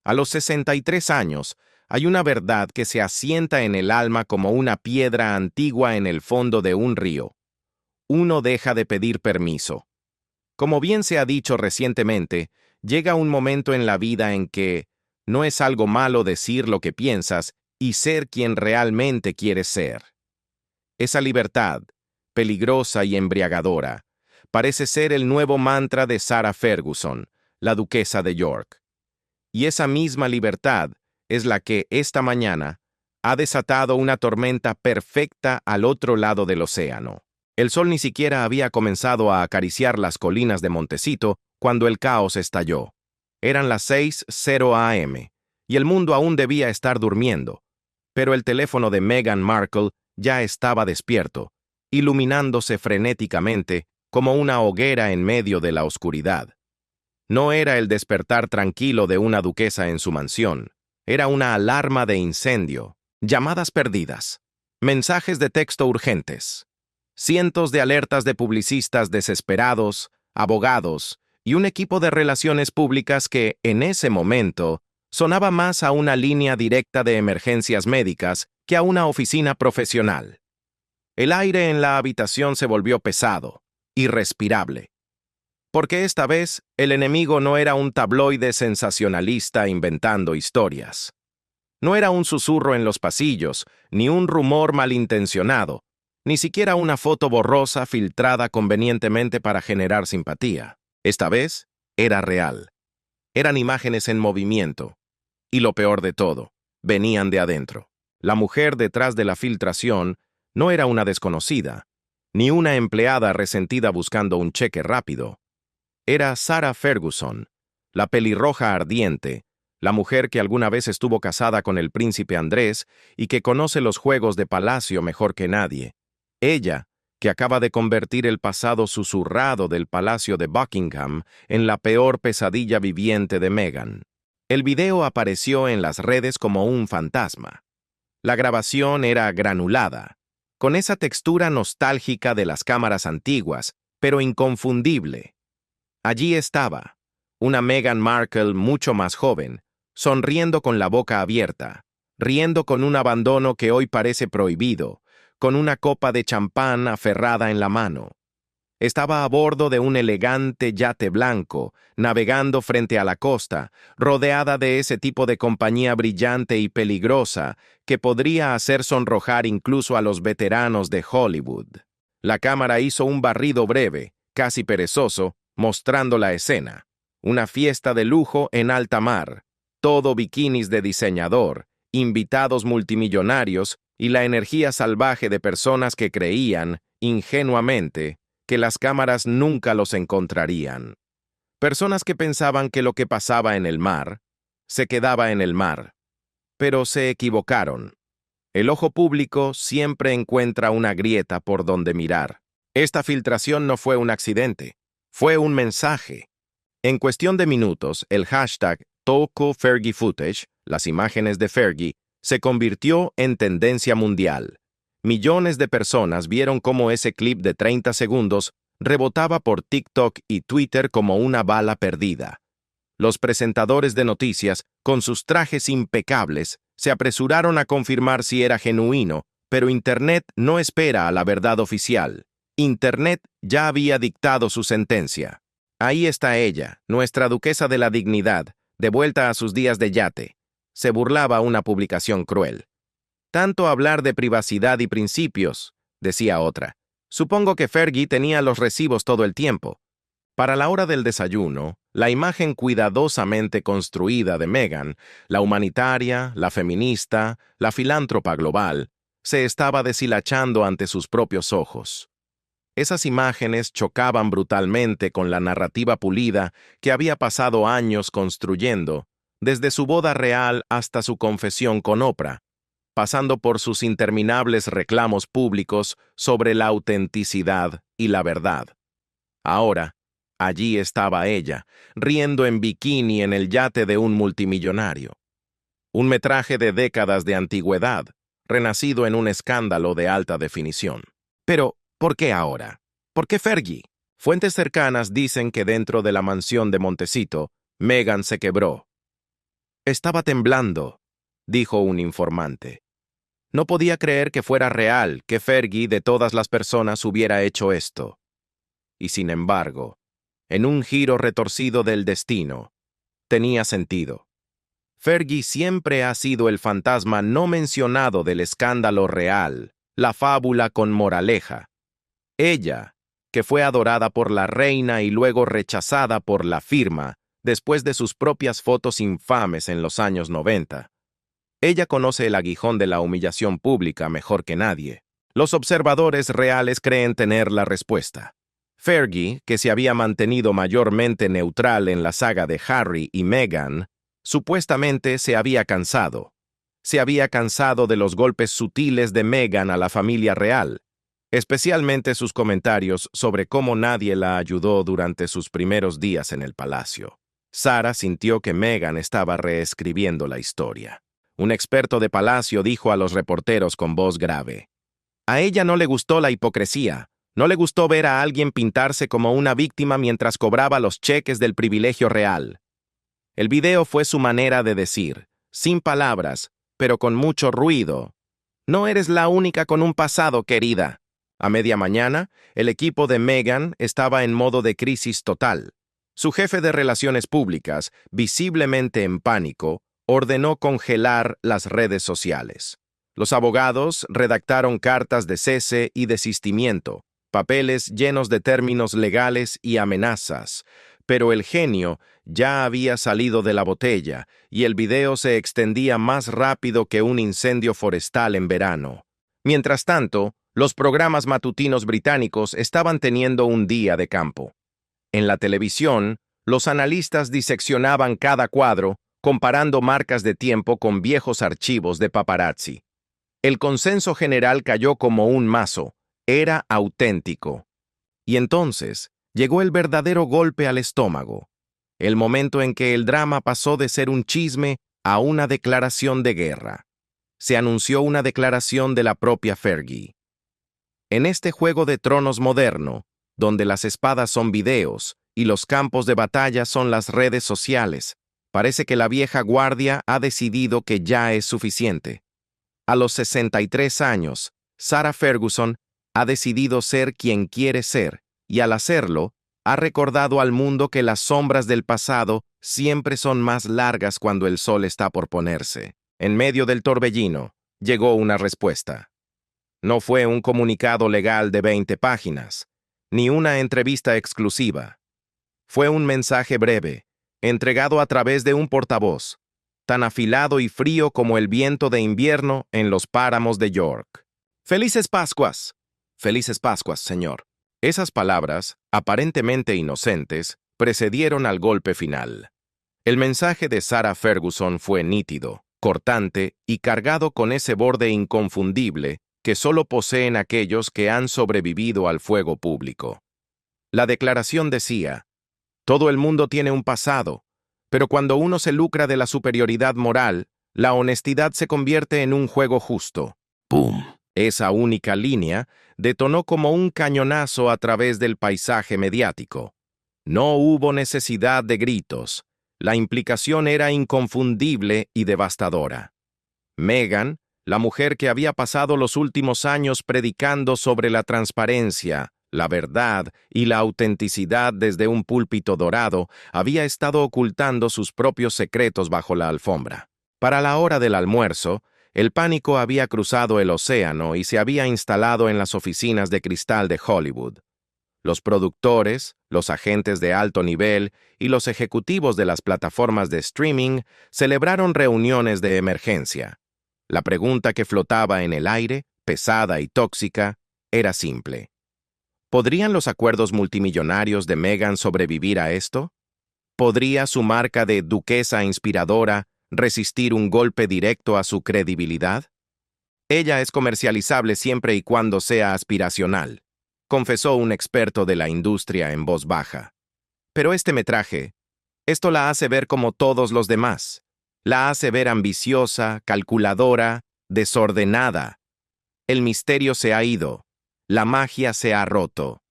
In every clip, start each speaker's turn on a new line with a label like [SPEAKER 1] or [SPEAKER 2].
[SPEAKER 1] A los 63 años, hay una verdad que se asienta en el alma como una piedra antigua en el fondo de un río. Uno deja de pedir permiso. Como bien se ha dicho recientemente, llega un momento en la vida en que no es algo malo decir lo que piensas y ser quien realmente quieres ser. Esa libertad, peligrosa y embriagadora, parece ser el nuevo mantra de Sarah Ferguson, la duquesa de York. Y esa misma libertad es la que, esta mañana, ha desatado una tormenta perfecta al otro lado del océano. El sol ni siquiera había comenzado a acariciar las colinas de Montecito cuando el caos estalló. Eran las 6:00 a.m., y el mundo aún debía estar durmiendo, pero el teléfono de Meghan Markle ya estaba despierto, iluminándose frenéticamente como una hoguera en medio de la oscuridad. No era el despertar tranquilo de una duquesa en su mansión, era una alarma de incendio, llamadas perdidas, mensajes de texto urgentes, cientos de alertas de publicistas desesperados, abogados y un equipo de relaciones públicas que, en ese momento, sonaba más a una línea directa de emergencias médicas que a una oficina profesional. El aire en la habitación se volvió pesado, irrespirable. Porque esta vez, el enemigo no era un tabloide sensacionalista inventando historias. No era un susurro en los pasillos, ni un rumor malintencionado, ni siquiera una foto borrosa filtrada convenientemente para generar simpatía. Esta vez, era real. Eran imágenes en movimiento. Y lo peor de todo, venían de adentro. La mujer detrás de la filtración no era una desconocida, ni una empleada resentida buscando un cheque rápido. Era Sarah Ferguson, la pelirroja ardiente, la mujer que alguna vez estuvo casada con el príncipe Andrés y que conoce los juegos de palacio mejor que nadie. Ella, que acaba de convertir el pasado susurrado del Palacio de Buckingham en la peor pesadilla viviente de Meghan. El video apareció en las redes como un fantasma. La grabación era granulada, con esa textura nostálgica de las cámaras antiguas, pero inconfundible. Allí estaba, una Meghan Markle mucho más joven, sonriendo con la boca abierta, riendo con un abandono que hoy parece prohibido, con una copa de champán aferrada en la mano. Estaba a bordo de un elegante yate blanco, navegando frente a la costa, rodeada de ese tipo de compañía brillante y peligrosa que podría hacer sonrojar incluso a los veteranos de Hollywood. La cámara hizo un barrido breve, casi perezoso, mostrando la escena. Una fiesta de lujo en alta mar, todo bikinis de diseñador, invitados multimillonarios y la energía salvaje de personas que creían, ingenuamente, que las cámaras nunca los encontrarían. Personas que pensaban que lo que pasaba en el mar se quedaba en el mar. Pero se equivocaron. El ojo público siempre encuentra una grieta por donde mirar. Esta filtración no fue un accidente, fue un mensaje. En cuestión de minutos, el hashtag #TokoFergieFootage, las imágenes de Fergie, se convirtió en tendencia mundial. Millones de personas vieron cómo ese clip de 30 segundos rebotaba por TikTok y Twitter como una bala perdida. Los presentadores de noticias, con sus trajes impecables, se apresuraron a confirmar si era genuino, pero Internet no espera a la verdad oficial. Internet ya había dictado su sentencia. Ahí está ella, nuestra duquesa de la dignidad, de vuelta a sus días de yate. Se burlaba una publicación cruel. Tanto hablar de privacidad y principios, decía otra. Supongo que Fergie tenía los recibos todo el tiempo. Para la hora del desayuno, la imagen cuidadosamente construida de Meghan, la humanitaria, la feminista, la filántropa global, se estaba deshilachando ante sus propios ojos. Esas imágenes chocaban brutalmente con la narrativa pulida que había pasado años construyendo, desde su boda real hasta su confesión con Oprah, pasando por sus interminables reclamos públicos sobre la autenticidad y la verdad. Ahora, allí estaba ella, riendo en bikini en el yate de un multimillonario. Un metraje de décadas de antigüedad, renacido en un escándalo de alta definición. Pero, ¿por qué ahora? ¿Por qué Fergie? Fuentes cercanas dicen que dentro de la mansión de Montecito, Meghan se quebró. Estaba temblando, dijo un informante. No podía creer que fuera real, que Fergie de todas las personas hubiera hecho esto. Y sin embargo, en un giro retorcido del destino, tenía sentido. Fergie siempre ha sido el fantasma no mencionado del escándalo real, la fábula con moraleja. Ella, que fue adorada por la reina y luego rechazada por la firma, después de sus propias fotos infames en los años 90. Ella conoce el aguijón de la humillación pública mejor que nadie. Los observadores reales creen tener la respuesta. Fergie, que se había mantenido mayormente neutral en la saga de Harry y Meghan, supuestamente se había cansado. Se había cansado de los golpes sutiles de Meghan a la familia real, especialmente sus comentarios sobre cómo nadie la ayudó durante sus primeros días en el palacio. Sarah sintió que Meghan estaba reescribiendo la historia. Un experto de palacio dijo a los reporteros con voz grave: a ella no le gustó la hipocresía. No le gustó ver a alguien pintarse como una víctima mientras cobraba los cheques del privilegio real. El video fue su manera de decir, sin palabras, pero con mucho ruido: no eres la única con un pasado, querida. A media mañana, el equipo de Meghan estaba en modo de crisis total. Su jefe de relaciones públicas, visiblemente en pánico, ordenó congelar las redes sociales. Los abogados redactaron cartas de cese y desistimiento, papeles llenos de términos legales y amenazas, pero el genio ya había salido de la botella y el video se extendía más rápido que un incendio forestal en verano. Mientras tanto, los programas matutinos británicos estaban teniendo un día de campo. En la televisión, los analistas diseccionaban cada cuadro, comparando marcas de tiempo con viejos archivos de paparazzi. El consenso general cayó como un mazo: era auténtico. Y entonces llegó el verdadero golpe al estómago, el momento en que el drama pasó de ser un chisme a una declaración de guerra. Se anunció una declaración de la propia Fergie. En este juego de tronos moderno, donde las espadas son videos y los campos de batalla son las redes sociales, parece que la vieja guardia ha decidido que ya es suficiente. A los 63 años, Sarah Ferguson ha decidido ser quien quiere ser, y al hacerlo, ha recordado al mundo que las sombras del pasado siempre son más largas cuando el sol está por ponerse. En medio del torbellino, llegó una respuesta. No fue un comunicado legal de 20 páginas, ni una entrevista exclusiva. Fue un mensaje breve, entregado a través de un portavoz, tan afilado y frío como el viento de invierno en los páramos de York. ¡Felices Pascuas! ¡Felices Pascuas, señor! Esas palabras, aparentemente inocentes, precedieron al golpe final. El mensaje de Sarah Ferguson fue nítido, cortante y cargado con ese borde inconfundible que solo poseen aquellos que han sobrevivido al fuego público. La declaración decía: todo el mundo tiene un pasado, pero cuando uno se lucra de la superioridad moral, la honestidad se convierte en un juego justo. ¡Pum! Esa única línea detonó como un cañonazo a través del paisaje mediático. No hubo necesidad de gritos. La implicación era inconfundible y devastadora. Meghan, la mujer que había pasado los últimos años predicando sobre la transparencia, la verdad y la autenticidad desde un púlpito dorado, había estado ocultando sus propios secretos bajo la alfombra. Para la hora del almuerzo, el pánico había cruzado el océano y se había instalado en las oficinas de cristal de Hollywood. Los productores, los agentes de alto nivel y los ejecutivos de las plataformas de streaming celebraron reuniones de emergencia. La pregunta que flotaba en el aire, pesada y tóxica, era simple. ¿Podrían los acuerdos multimillonarios de Meghan sobrevivir a esto? ¿Podría su marca de duquesa inspiradora resistir un golpe directo a su credibilidad? Ella es comercializable siempre y cuando sea aspiracional, confesó un experto de la industria en voz baja. Pero este metraje, esto la hace ver como todos los demás. La hace ver ambiciosa, calculadora, desordenada. El misterio se ha ido. La magia se ha roto.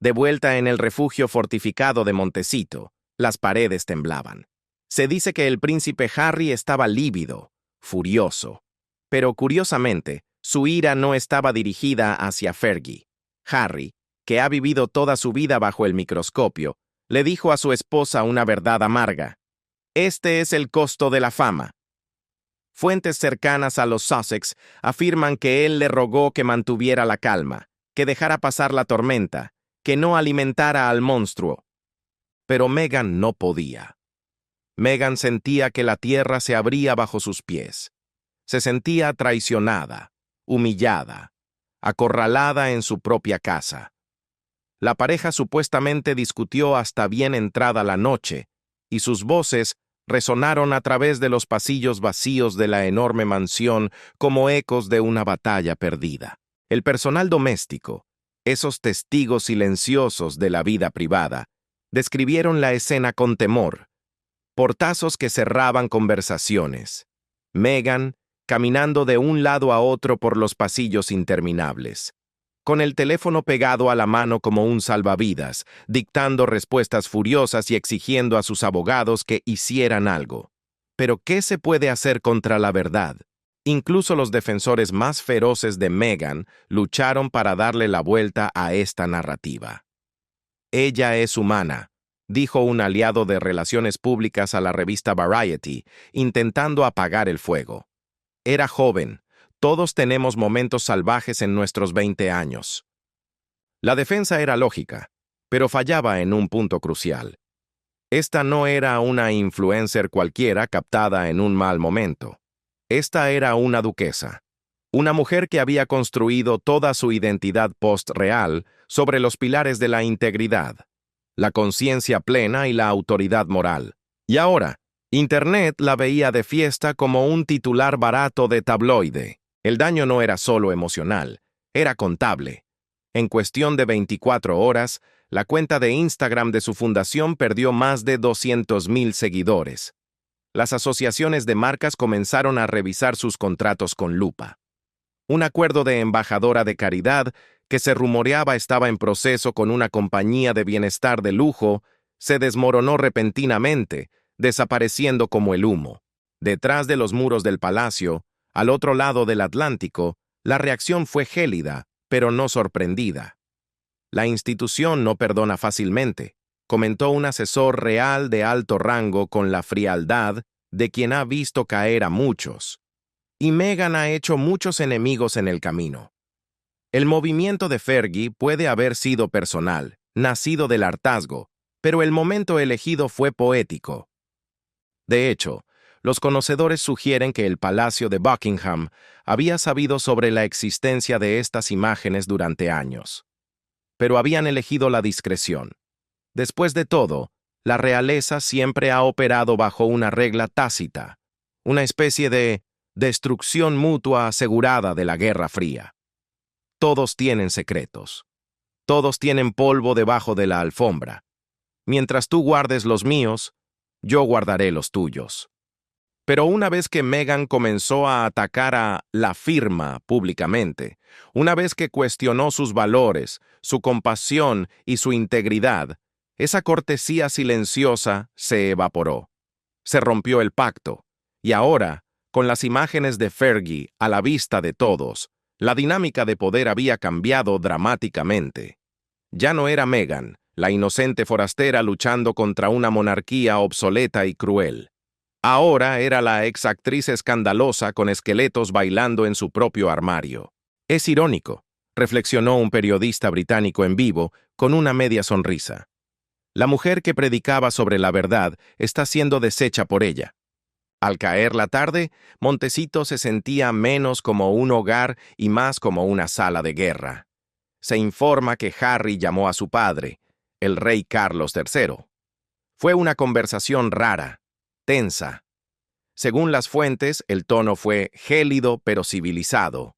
[SPEAKER 1] De vuelta en el refugio fortificado de Montecito, las paredes temblaban. Se dice que el príncipe Harry estaba lívido, furioso. Pero curiosamente, su ira no estaba dirigida hacia Fergie. Harry, que ha vivido toda su vida bajo el microscopio, le dijo a su esposa una verdad amarga. Este es el costo de la fama. Fuentes cercanas a los Sussex afirman que él le rogó que mantuviera la calma, que dejara pasar la tormenta, que no alimentara al monstruo. Pero Meghan no podía. Meghan sentía que la tierra se abría bajo sus pies. Se sentía traicionada, humillada, acorralada en su propia casa. La pareja supuestamente discutió hasta bien entrada la noche, y sus voces resonaron a través de los pasillos vacíos de la enorme mansión como ecos de una batalla perdida. El personal doméstico, esos testigos silenciosos de la vida privada, describieron la escena con temor. Portazos que cerraban conversaciones. Meghan caminando de un lado a otro por los pasillos interminables, con el teléfono pegado a la mano como un salvavidas, dictando respuestas furiosas y exigiendo a sus abogados que hicieran algo. Pero ¿qué se puede hacer contra la verdad? Incluso los defensores más feroces de Meghan lucharon para darle la vuelta a esta narrativa. Ella es humana, dijo un aliado de relaciones públicas a la revista Variety, intentando apagar el fuego. Era joven. Todos tenemos momentos salvajes en nuestros 20 años. La defensa era lógica, pero fallaba en un punto crucial. Esta no era una influencer cualquiera captada en un mal momento. Esta era una duquesa. Una mujer que había construido toda su identidad post-real sobre los pilares de la integridad, la conciencia plena y la autoridad moral. Y ahora, Internet la veía de fiesta como un titular barato de tabloide. El daño no era solo emocional, era contable. En cuestión de 24 horas, la cuenta de Instagram de su fundación perdió más de 200,000 seguidores. Las asociaciones de marcas comenzaron a revisar sus contratos con lupa. Un acuerdo de embajadora de caridad que se rumoreaba estaba en proceso con una compañía de bienestar de lujo se desmoronó repentinamente, desapareciendo como el humo. Detrás de los muros del palacio, al otro lado del Atlántico, la reacción fue gélida, pero no sorprendida. La institución no perdona fácilmente, comentó un asesor real de alto rango con la frialdad de quien ha visto caer a muchos. Y Meghan ha hecho muchos enemigos en el camino. El movimiento de Fergie puede haber sido personal, nacido del hartazgo, pero el momento elegido fue poético. De hecho, los conocedores sugieren que el Palacio de Buckingham había sabido sobre la existencia de estas imágenes durante años. Pero habían elegido la discreción. Después de todo, la realeza siempre ha operado bajo una regla tácita, una especie de destrucción mutua asegurada de la Guerra Fría. Todos tienen secretos. Todos tienen polvo debajo de la alfombra. Mientras tú guardes los míos, yo guardaré los tuyos. Pero una vez que Meghan comenzó a atacar a la firma públicamente, una vez que cuestionó sus valores, su compasión y su integridad, esa cortesía silenciosa se evaporó. Se rompió el pacto. Y ahora, con las imágenes de Fergie a la vista de todos, la dinámica de poder había cambiado dramáticamente. Ya no era Meghan, la inocente forastera luchando contra una monarquía obsoleta y cruel. Ahora era la exactriz escandalosa con esqueletos bailando en su propio armario. Es irónico, reflexionó un periodista británico en vivo con una media sonrisa. La mujer que predicaba sobre la verdad está siendo deshecha por ella. Al caer la tarde, Montecito se sentía menos como un hogar y más como una sala de guerra. Se informa que Harry llamó a su padre, el rey Carlos III. Fue una conversación rara, tensa. Según las fuentes, el tono fue gélido pero civilizado.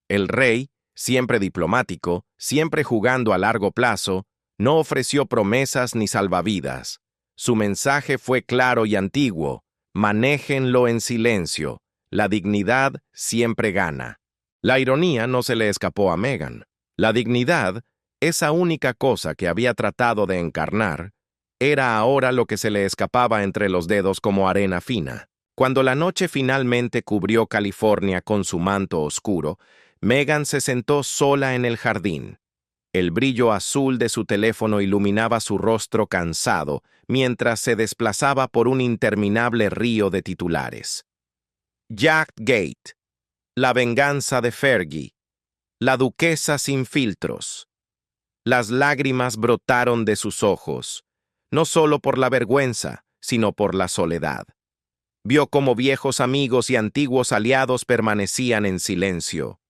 [SPEAKER 1] El rey, siempre diplomático, siempre jugando a largo plazo, no ofreció promesas ni salvavidas. Su mensaje fue claro y antiguo: manéjenlo en silencio, la dignidad siempre gana. La ironía no se le escapó a Meghan. La dignidad, esa única cosa que había tratado de encarnar, era ahora lo que se le escapaba entre los dedos como arena fina. Cuando la noche finalmente cubrió California con su manto oscuro, Megan se sentó sola en el jardín. El brillo azul de su teléfono iluminaba su rostro cansado mientras se desplazaba por un interminable río de titulares. Jack Gate, la venganza de Fergie, la duquesa sin filtros. Las lágrimas brotaron de sus ojos, no solo por la vergüenza, sino por la soledad. Vio cómo viejos amigos y antiguos aliados permanecían en silencio.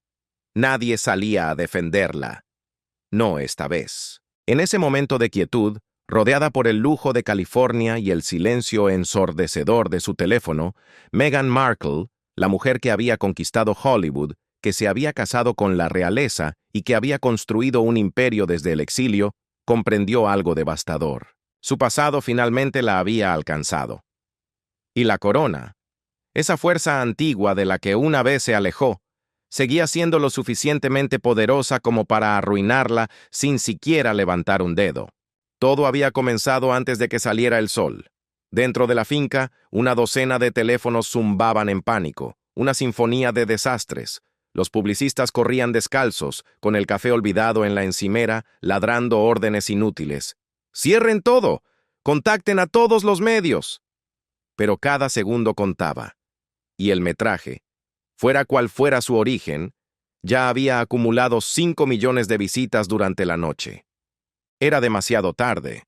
[SPEAKER 1] Nadie salía a defenderla. No esta vez. En ese momento de quietud, rodeada por el lujo de California y el silencio ensordecedor de su teléfono, Meghan Markle, la mujer que había conquistado Hollywood, que se había casado con la realeza y que había construido un imperio desde el exilio, comprendió algo devastador. Su pasado finalmente la había alcanzado. Y la corona, esa fuerza antigua de la que una vez se alejó, seguía siendo lo suficientemente poderosa como para arruinarla sin siquiera levantar un dedo. Todo había comenzado antes de que saliera el sol. Dentro de la finca, una docena de teléfonos zumbaban en pánico, una sinfonía de desastres. Los publicistas corrían descalzos, con el café olvidado en la encimera, ladrando órdenes inútiles. ¡Cierren todo! ¡Contacten a todos los medios! Pero cada segundo contaba. Y el metraje, fuera cual fuera su origen, ya había acumulado 5 millones de visitas durante la noche. Era demasiado tarde.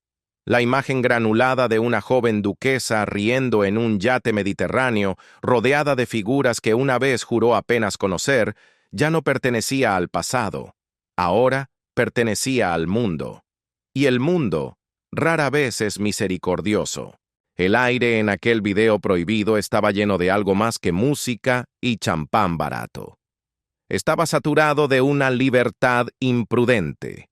[SPEAKER 1] La imagen granulada de una joven duquesa riendo en un yate mediterráneo, rodeada de figuras que una vez juró apenas conocer, ya no pertenecía al pasado. Ahora pertenecía al mundo. Y el mundo rara vez es misericordioso. El aire en aquel video prohibido estaba lleno de algo más que música y champán barato. Estaba saturado de una libertad imprudente.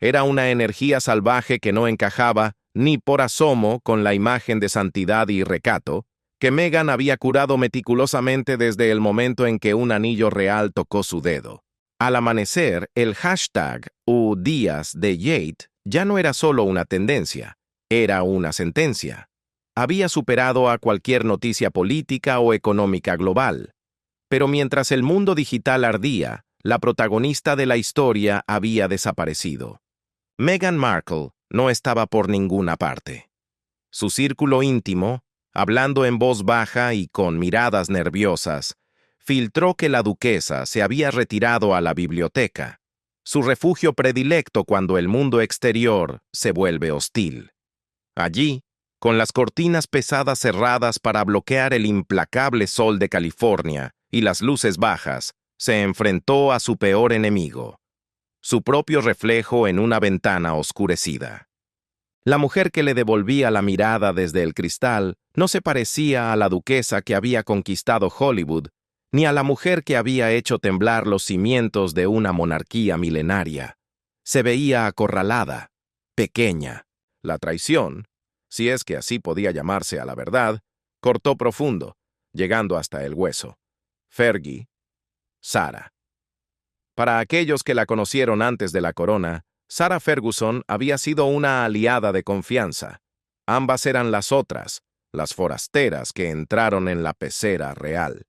[SPEAKER 1] Era una energía salvaje que no encajaba ni por asomo con la imagen de santidad y recato que Meghan había curado meticulosamente desde el momento en que un anillo real tocó su dedo. Al amanecer, el hashtag #días de Yate ya no era solo una tendencia, era una sentencia. Había superado a cualquier noticia política o económica global. Pero mientras el mundo digital ardía, la protagonista de la historia había desaparecido. Meghan Markle no estaba por ninguna parte. Su círculo íntimo, hablando en voz baja y con miradas nerviosas, filtró que la duquesa se había retirado a la biblioteca, su refugio predilecto cuando el mundo exterior se vuelve hostil. Allí, con las cortinas pesadas cerradas para bloquear el implacable sol de California y las luces bajas, se enfrentó a su peor enemigo, su propio reflejo en una ventana oscurecida. La mujer que le devolvía la mirada desde el cristal no se parecía a la duquesa que había conquistado Hollywood, ni a la mujer que había hecho temblar los cimientos de una monarquía milenaria. Se veía acorralada, pequeña. La traición, si es que así podía llamarse a la verdad, cortó profundo, llegando hasta el hueso. Fergie, Sarah. Para aquellos que la conocieron antes de la corona, Sarah Ferguson había sido una aliada de confianza. Ambas eran las otras, las forasteras que entraron en la pecera real.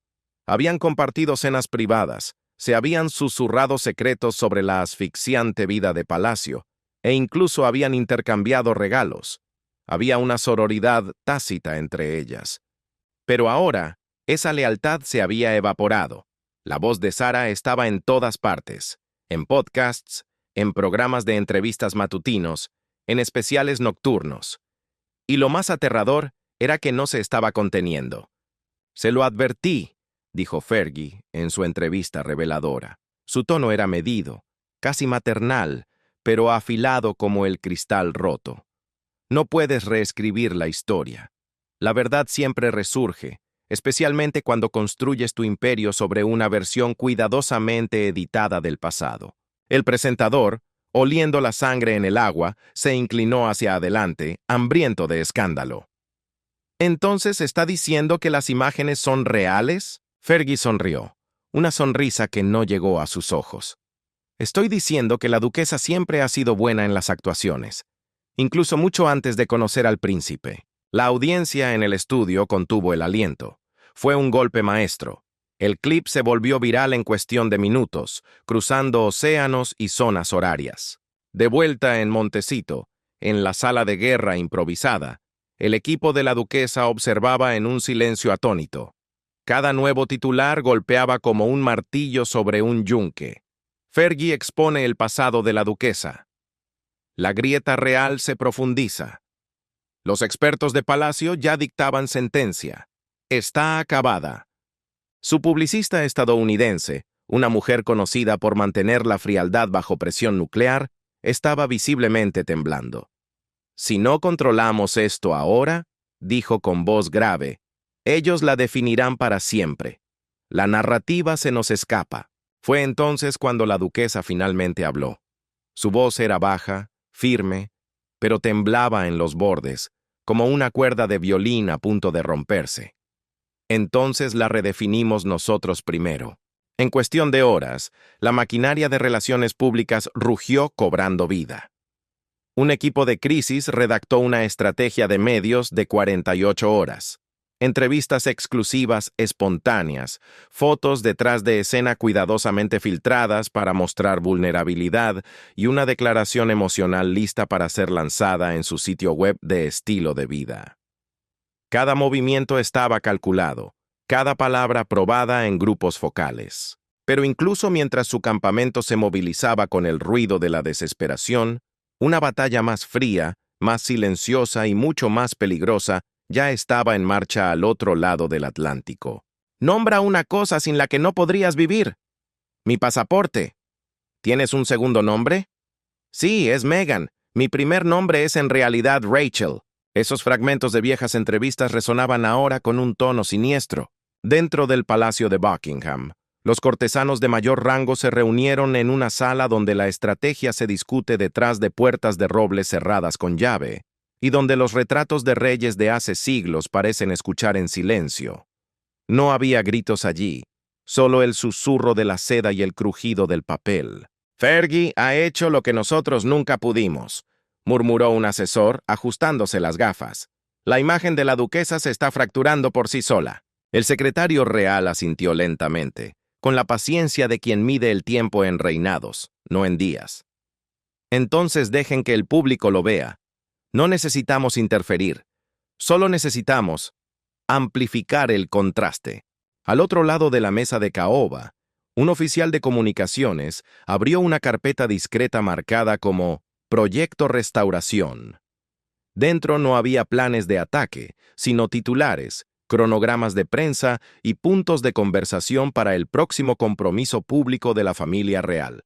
[SPEAKER 1] Habían compartido cenas privadas, se habían susurrado secretos sobre la asfixiante vida de palacio, e incluso habían intercambiado regalos. Había una sororidad tácita entre ellas. Pero ahora, esa lealtad se había evaporado. La voz de Sarah estaba en todas partes, en podcasts, en programas de entrevistas matutinos, en especiales nocturnos. Y lo más aterrador era que no se estaba conteniendo. «Se lo advertí», dijo Fergie en su entrevista reveladora. Su tono era medido, casi maternal, pero afilado como el cristal roto. No puedes reescribir la historia. La verdad siempre resurge, especialmente cuando construyes tu imperio sobre una versión cuidadosamente editada del pasado. El presentador, oliendo la sangre en el agua, se inclinó hacia adelante, hambriento de escándalo. ¿Entonces está diciendo que las imágenes son reales? Fergie sonrió, una sonrisa que no llegó a sus ojos. Estoy diciendo que la duquesa siempre ha sido buena en las actuaciones. incluso mucho antes de conocer al príncipe. La audiencia en el estudio contuvo el aliento. Fue un golpe maestro. El clip se volvió viral en cuestión de minutos, cruzando océanos y zonas horarias. De vuelta en Montecito, en la sala de guerra improvisada, el equipo de la duquesa observaba en un silencio atónito. Cada nuevo titular golpeaba como un martillo sobre un yunque. Fergie expone el pasado de la duquesa. La grieta real se profundiza. Los expertos de Palacio ya dictaban sentencia. Está acabada. Su publicista estadounidense, una mujer conocida por mantener la frialdad bajo presión nuclear, estaba visiblemente temblando. Si no controlamos esto ahora, dijo con voz grave, ellos la definirán para siempre. La narrativa se nos escapa. Fue entonces cuando la duquesa finalmente habló. Su voz era baja, firme, pero temblaba en los bordes, como una cuerda de violín a punto de romperse. Entonces la redefinimos nosotros primero. En cuestión de horas, la maquinaria de relaciones públicas rugió cobrando vida. Un equipo de crisis redactó una estrategia de medios de 48 horas. Entrevistas exclusivas espontáneas, fotos detrás de escena cuidadosamente filtradas para mostrar vulnerabilidad y una declaración emocional lista para ser lanzada en su sitio web de estilo de vida. Cada movimiento estaba calculado, cada palabra probada en grupos focales. Pero incluso mientras su campamento se movilizaba con el ruido de la desesperación, una batalla más fría, más silenciosa y mucho más peligrosa ya estaba en marcha al otro lado del Atlántico. Nombra una cosa sin la que no podrías vivir. Mi pasaporte. ¿Tienes un segundo nombre? Sí, es Meghan. Mi primer nombre es en realidad Rachel. Esos fragmentos de viejas entrevistas resonaban ahora con un tono siniestro. Dentro del Palacio de Buckingham, los cortesanos de mayor rango se reunieron en una sala donde la estrategia se discute detrás de puertas de roble cerradas con llave, y donde los retratos de reyes de hace siglos parecen escuchar en silencio. No había gritos allí, solo el susurro de la seda y el crujido del papel. Fergie ha hecho lo que nosotros nunca pudimos, murmuró un asesor, ajustándose las gafas. La imagen de la duquesa se está fracturando por sí sola. El secretario real asintió lentamente, con la paciencia de quien mide el tiempo en reinados, no en días. Entonces dejen que el público lo vea. No necesitamos interferir, solo necesitamos amplificar el contraste. Al otro lado de la mesa de caoba, un oficial de comunicaciones abrió una carpeta discreta marcada como Proyecto Restauración. Dentro no había planes de ataque, sino titulares, cronogramas de prensa y puntos de conversación para el próximo compromiso público de la familia real.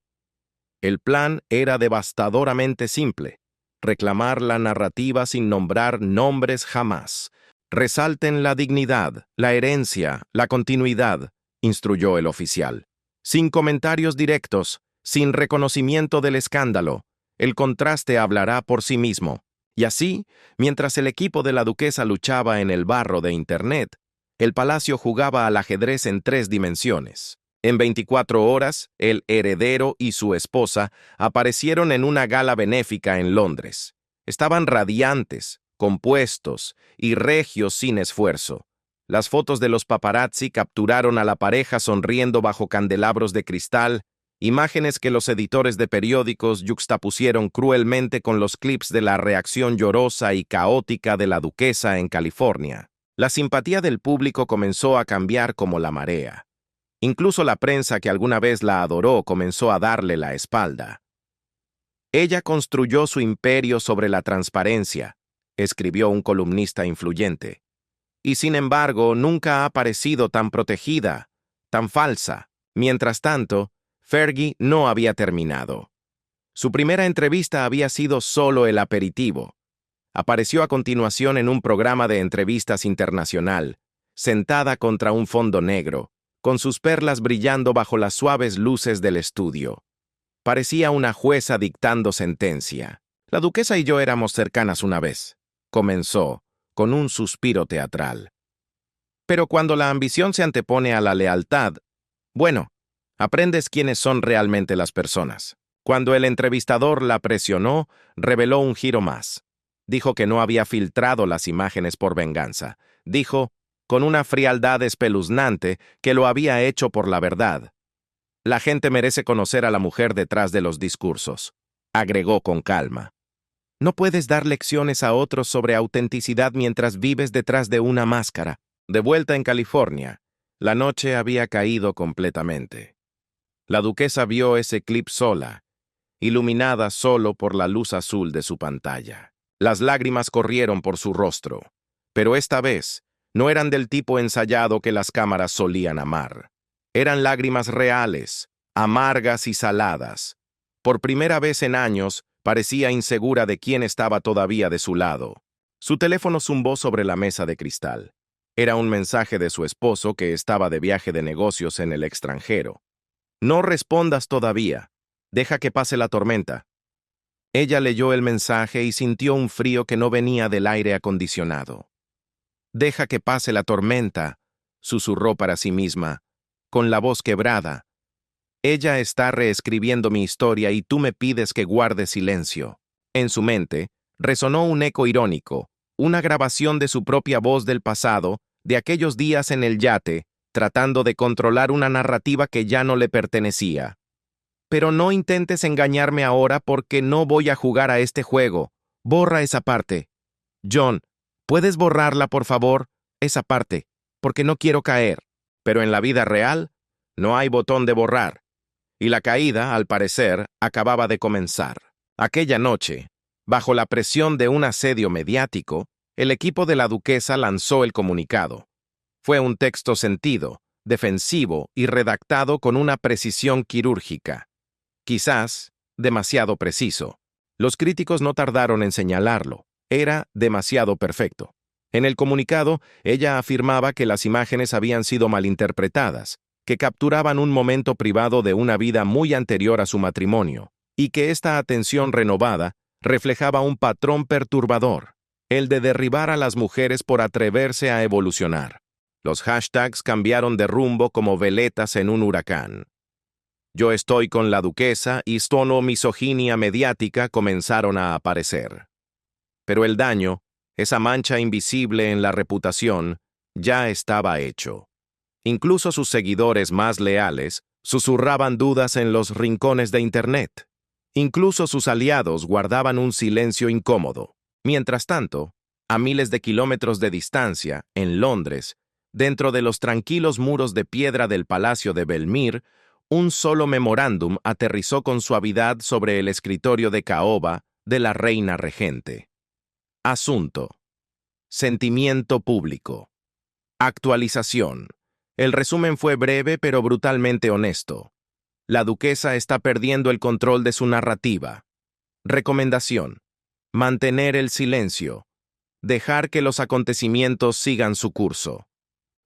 [SPEAKER 1] El plan era devastadoramente simple: reclamar la narrativa sin nombrar nombres jamás. Resalten la dignidad, la herencia, la continuidad, instruyó el oficial. Sin comentarios directos, sin reconocimiento del escándalo, el contraste hablará por sí mismo. Y así, mientras el equipo de la duquesa luchaba en el barro de Internet, el palacio jugaba al ajedrez en 3 dimensiones. En 24 horas, el heredero y su esposa aparecieron en una gala benéfica en Londres. Estaban radiantes, compuestos y regios sin esfuerzo. Las fotos de los paparazzi capturaron a la pareja sonriendo bajo candelabros de cristal, imágenes que los editores de periódicos yuxtapusieron cruelmente con los clips de la reacción llorosa y caótica de la duquesa en California. La simpatía del público comenzó a cambiar como la marea. Incluso la prensa que alguna vez la adoró comenzó a darle la espalda. Ella construyó su imperio sobre la transparencia, escribió un columnista influyente. Y sin embargo, nunca ha parecido tan protegida, tan falsa. Mientras tanto, Fergie no había terminado. Su primera entrevista había sido solo el aperitivo. Apareció a continuación en un programa de entrevistas internacional, sentada contra un fondo negro, con sus perlas brillando bajo las suaves luces del estudio. Parecía una jueza dictando sentencia. La duquesa y yo éramos cercanas una vez, comenzó, con un suspiro teatral. Pero cuando la ambición se antepone a la lealtad, bueno, aprendes quiénes son realmente las personas. Cuando el entrevistador la presionó, reveló un giro más. Dijo que no había filtrado las imágenes por venganza. Dijo, con una frialdad espeluznante, que lo había hecho por la verdad. La gente merece conocer a la mujer detrás de los discursos, agregó con calma. No puedes dar lecciones a otros sobre autenticidad mientras vives detrás de una máscara. De vuelta en California, la noche había caído completamente. La duquesa vio ese clip sola, iluminada solo por la luz azul de su pantalla. Las lágrimas corrieron por su rostro, pero esta vez no eran del tipo ensayado que las cámaras solían amar. Eran lágrimas reales, amargas y saladas. Por primera vez en años, parecía insegura de quién estaba todavía de su lado. Su teléfono zumbó sobre la mesa de cristal. Era un mensaje de su esposo que estaba de viaje de negocios en el extranjero. No respondas todavía. Deja que pase la tormenta. Ella leyó el mensaje y sintió un frío que no venía del aire acondicionado. Deja que pase la tormenta, susurró para sí misma, con la voz quebrada. Ella está reescribiendo mi historia y tú me pides que guarde silencio. En su mente, resonó un eco irónico, una grabación de su propia voz del pasado, de aquellos días en el yate, tratando de controlar una narrativa que ya no le pertenecía. Pero no intentes engañarme ahora porque no voy a jugar a este juego. Borra esa parte. John, ¿puedes borrarla, por favor? Esa parte, porque no quiero caer. Pero en la vida real, no hay botón de borrar. Y la caída, al parecer, acababa de comenzar. Aquella noche, bajo la presión de un asedio mediático, el equipo de la duquesa lanzó el comunicado. Fue un texto sentido, defensivo y redactado con una precisión quirúrgica. Quizás demasiado preciso. Los críticos no tardaron en señalarlo. Era demasiado perfecto. En el comunicado, ella afirmaba que las imágenes habían sido malinterpretadas, que capturaban un momento privado de una vida muy anterior a su matrimonio, y que esta atención renovada reflejaba un patrón perturbador, el de derribar a las mujeres por atreverse a evolucionar. Los hashtags cambiaron de rumbo como veletas en un huracán. Yo estoy con la duquesa y tono misoginia mediática comenzaron a aparecer. Pero el daño, esa mancha invisible en la reputación, ya estaba hecho. Incluso sus seguidores más leales susurraban dudas en los rincones de Internet. Incluso sus aliados guardaban un silencio incómodo. Mientras tanto, a miles de kilómetros de distancia, en Londres, dentro de los tranquilos muros de piedra del Palacio de Belmir, un solo memorándum aterrizó con suavidad sobre el escritorio de caoba de la reina regente. Asunto. Sentimiento público. Actualización. El resumen fue breve pero brutalmente honesto. La duquesa está perdiendo el control de su narrativa. Recomendación. Mantener el silencio. Dejar que los acontecimientos sigan su curso.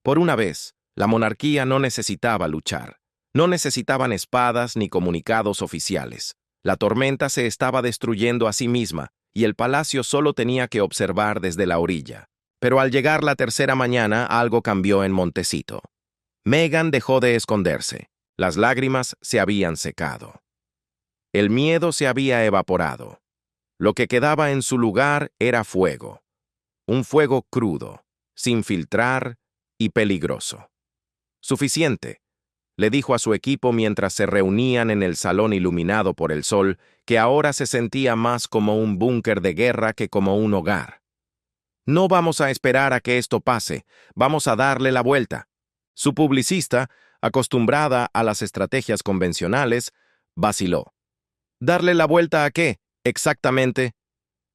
[SPEAKER 1] Por una vez, la monarquía no necesitaba luchar. No necesitaban espadas ni comunicados oficiales. La tormenta se estaba destruyendo a sí misma, y el palacio solo tenía que observar desde la orilla. Pero al llegar la tercera mañana, algo cambió en Montecito. Meghan dejó de esconderse. Las lágrimas se habían secado. El miedo se había evaporado. Lo que quedaba en su lugar era fuego. Un fuego crudo, sin filtrar y peligroso. Suficiente, le dijo a su equipo mientras se reunían en el salón iluminado por el sol, que ahora se sentía más como un búnker de guerra que como un hogar. No vamos a esperar a que esto pase, vamos a darle la vuelta. Su publicista, acostumbrada a las estrategias convencionales, vaciló. ¿Darle la vuelta a qué? Exactamente.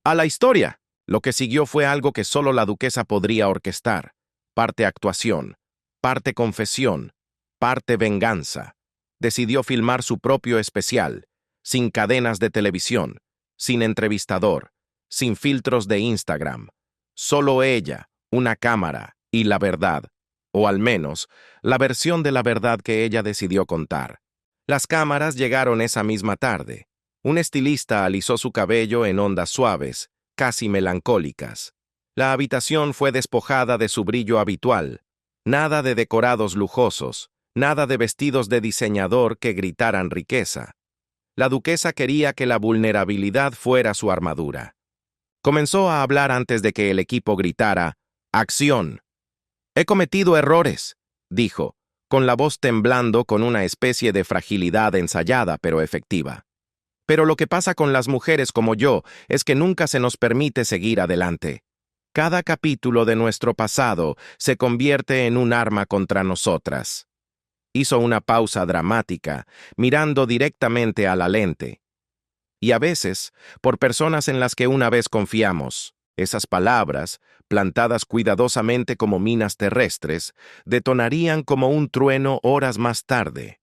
[SPEAKER 1] A la historia. Lo que siguió fue algo que solo la duquesa podría orquestar. Parte actuación, parte confesión, parte venganza. Decidió filmar su propio especial, sin cadenas de televisión, sin entrevistador, sin filtros de Instagram. Solo ella, una cámara y la verdad, o al menos, la versión de la verdad que ella decidió contar. Las cámaras llegaron esa misma tarde. Un estilista alisó su cabello en ondas suaves, casi melancólicas. La habitación fue despojada de su brillo habitual. Nada de decorados lujosos, nada de vestidos de diseñador que gritaran riqueza. La duquesa quería que la vulnerabilidad fuera su armadura. Comenzó a hablar antes de que el equipo gritara, «¡Acción!». «He cometido errores», dijo, con la voz temblando con una especie de fragilidad ensayada pero efectiva. «Pero lo que pasa con las mujeres como yo es que nunca se nos permite seguir adelante. Cada capítulo de nuestro pasado se convierte en un arma contra nosotras». Hizo una pausa dramática, mirando directamente a la lente. Y a veces, por personas en las que una vez confiamos, esas palabras, plantadas cuidadosamente como minas terrestres, detonarían como un trueno horas más tarde.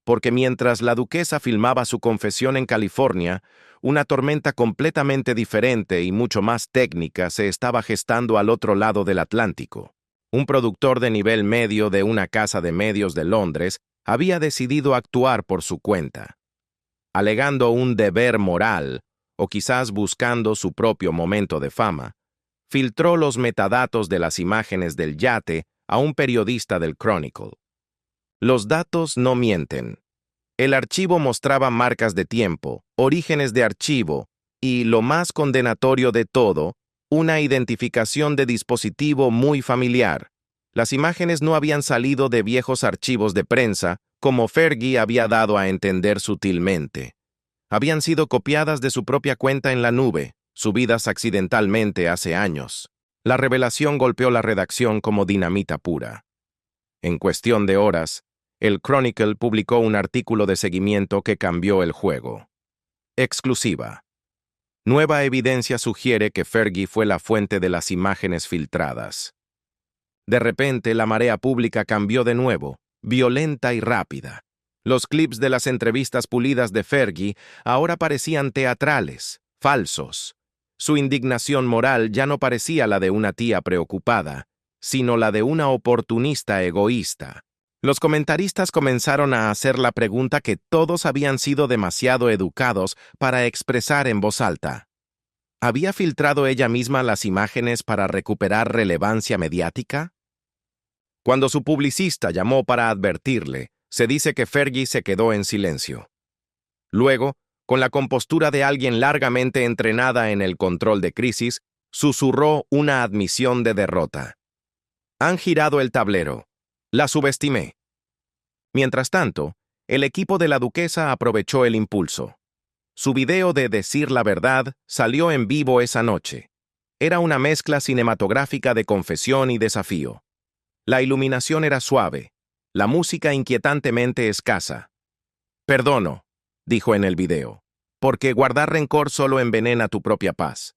[SPEAKER 1] Porque mientras la duquesa filmaba su confesión en California, una tormenta completamente diferente y mucho más técnica se estaba gestando al otro lado del Atlántico. Un productor de nivel medio de una casa de medios de Londres había decidido actuar por su cuenta. Alegando un deber moral, o quizás buscando su propio momento de fama, filtró los metadatos de las imágenes del yate a un periodista del Chronicle. Los datos no mienten. El archivo mostraba marcas de tiempo, orígenes de archivo y, lo más condenatorio de todo, una identificación de dispositivo muy familiar. Las imágenes no habían salido de viejos archivos de prensa, como Fergie había dado a entender sutilmente. Habían sido copiadas de su propia cuenta en la nube, subidas accidentalmente hace años. La revelación golpeó la redacción como dinamita pura. En cuestión de horas, el Chronicle publicó un artículo de seguimiento que cambió el juego. Exclusiva. Nueva evidencia sugiere que Fergie fue la fuente de las imágenes filtradas. De repente, la marea pública cambió de nuevo, violenta y rápida. Los clips de las entrevistas pulidas de Fergie ahora parecían teatrales, falsos. Su indignación moral ya no parecía la de una tía preocupada, sino la de una oportunista egoísta. Los comentaristas comenzaron a hacer la pregunta que todos habían sido demasiado educados para expresar en voz alta. ¿Había filtrado ella misma las imágenes para recuperar relevancia mediática? Cuando su publicista llamó para advertirle, se dice que Fergie se quedó en silencio. Luego, con la compostura de alguien largamente entrenada en el control de crisis, susurró una admisión de derrota. «Han girado el tablero. La subestimé». Mientras tanto, el equipo de la duquesa aprovechó el impulso. Su video de Decir la verdad salió en vivo esa noche. Era una mezcla cinematográfica de confesión y desafío. La iluminación era suave, la música inquietantemente escasa. «Perdono», dijo en el video, «porque guardar rencor solo envenena tu propia paz.